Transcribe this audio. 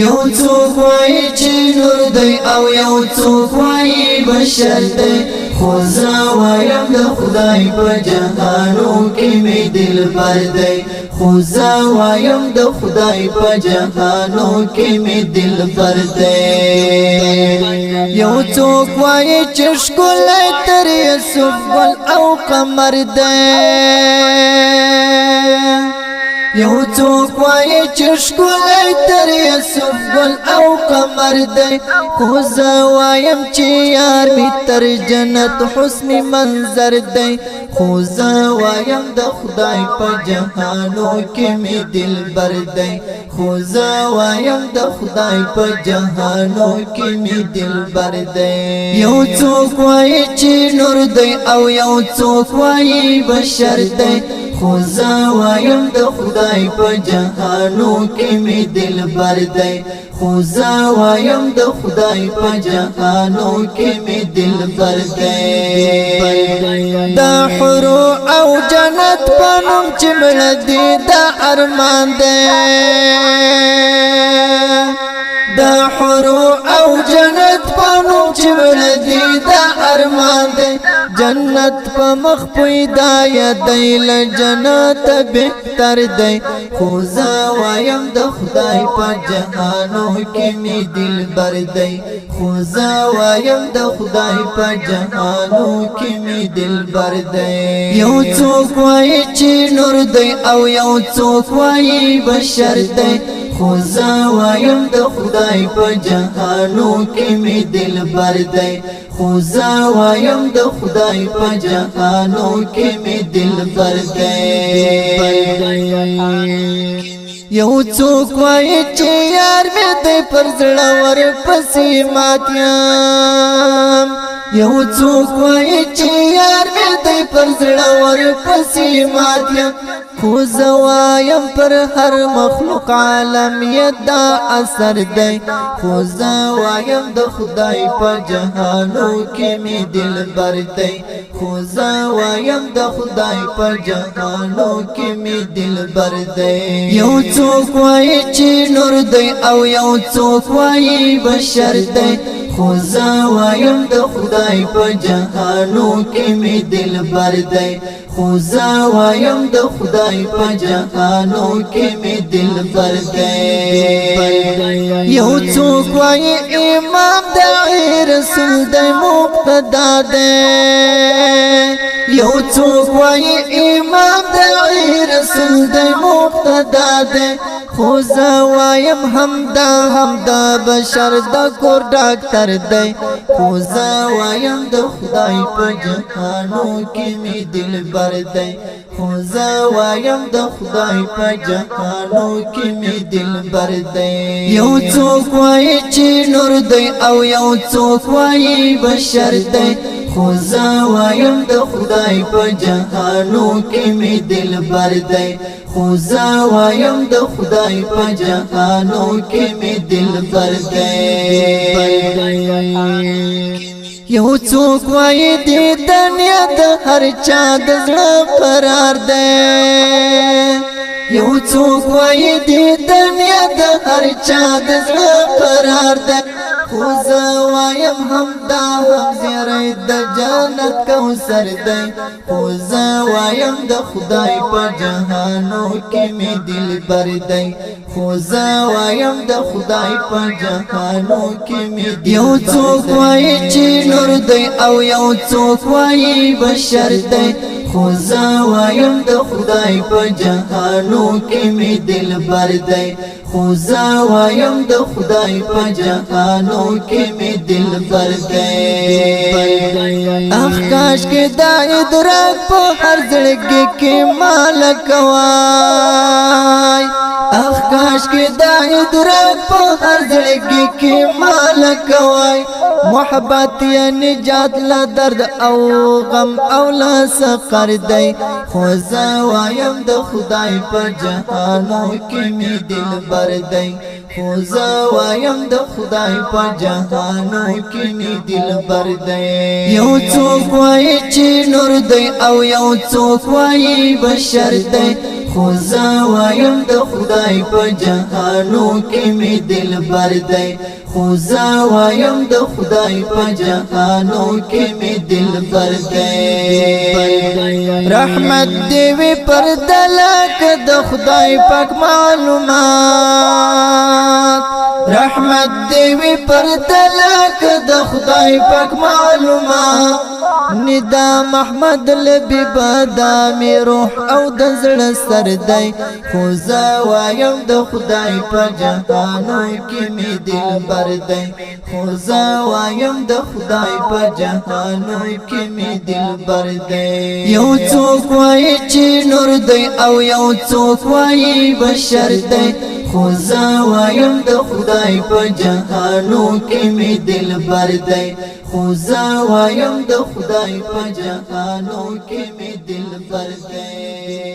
یو څوک وایي چې نور دی او یو څوک وایي بشر دی خو زه وایم د خدای په جهانو کې مې دلبر دی خو زه وایم د خدای په جهانو کې مې دلبر دی یو څوک وایي چې ښکلی تر یوسف ګل او قمر دی یو څوک وایي چې ښکلی تر یوسف ګل او قمر دی خو زه وایم چې یار مې تر جنت حسن منظر دی خو زه وایم د خدای په جهانو کې مې دلبر دی خو زه وایم د خدای په جهانو کې مې دلبر دی یو څوک وایي چې نور دی او یو څوک وایي بشر دی خو زه وایم د خدای په جهانو کې مې دلبر دی خو زه وایم د خدای په جهانو کې مې دلبر دی دا حورو او جنت په نوم چې مړه دی دا ارمان دی دا حورو او جنت په نوم چې مړه دی دا ارمان دی جنت په مخ پیدا یادی له جنت بهتر دی خو زه وایم د خدای په جهانو کې مې دلبر دی خو زه وایم د خدای په جهانو کې مې دلبر دی یو څوک وایي چې نور دی او یو څوک وایي بشر دی خو زه وایم د خدای په جهانو کې مې دلبر دی خو زه وایم د خدای په جهانو کې مې دلبر دی یو څوک وایي چې یار مې دی پر زړه ورپسې مات یم یو څوک وایي چې یار مې دی پر زړه ورپسې مات یم خو زه وایم پر هر مخلوق عالم یې دا اثر دی خو زه وایم د خدای په جهانو کې مې دلبر دی خو زه وایم د خدای په جهانو کې مې دلبر دی یو څوک وایي چې نور دی او یو څوک وایي بشر دی خو زه وایم د خدای په جهانو کې مې دلبر دی خو زه وایم د خدای په جهانو کې مې دلبر دی یو څوک وایي امام د رسول دی مقتدا دی یو څوک وایي امام د رسول دی مقتدا دی خو زه وایم همدا بشر د کور ډاکټر دی خو زه وایم د خدای په جهانو کې مې دلبر دی خو زه وایم د خدای په جهانو کې مې دلبر دی یو څوک وایي چې نور دی او یو څوک وایي بشر دی خو زه وایم د خدای په جهانو کې مې دلبر دی خو زه وایم د خدای په جهانو کې مې دلبر دی یو څوک وایي د دنیا د هر چا د زړه قرار دی یو څوک وایي د دنیا د هر چا د زړه قرار دی خو زه وایم همدا هم زیری د جنت کوثر دی خو زه وایم د خدای په جهانو کې مې دلبر دی خو زه وایم د خدای په جهانو کې مې یو څوک وایي چې نور دی او یو څوک وایي بشر دی خو زه وایم د خدای په جهانو کې مې دلبر دی خو زه وایم د خدای په جهانو کې مې دلبر دی اخ کاش کې دا ادراک په هر زړګي کې مالک وای اخ کاش کې دا ادراک په هر زړګي کې مالک وای محبت یا نجات لا درد او غم او لا سقر دی خو زه وایم د خدای په جهانو کې مې دلبر دی خو زه وایم د خدای په جهانو کې مې دلبر دی یو څوک وایي چې نور دی او یو څوک وایي بشر دی خو زه وایم د خدای په جهانو کې مې دلبر دی خو زه وایم د خدای په جهانو کې مې دلبر دی رحمت دی وی پر دلک د خدای پاک معلومات رحمت دی وی پر دلک د خدای پاک معلومات ندا محمد لبی بادامی روح او د زړه سر دی خو زه وایم د خدای په جهانو کې مې دلبر دی خو زه وایم د خدای په جهانو کې مې دلبر دی یو څوک وایي چې نور دی او یو څوک وایي بشر دی خو زه وایم د خدای په جهانو کې مې دلبر دی خو زه وایم د خدای په جهانو کې مې دلبر دی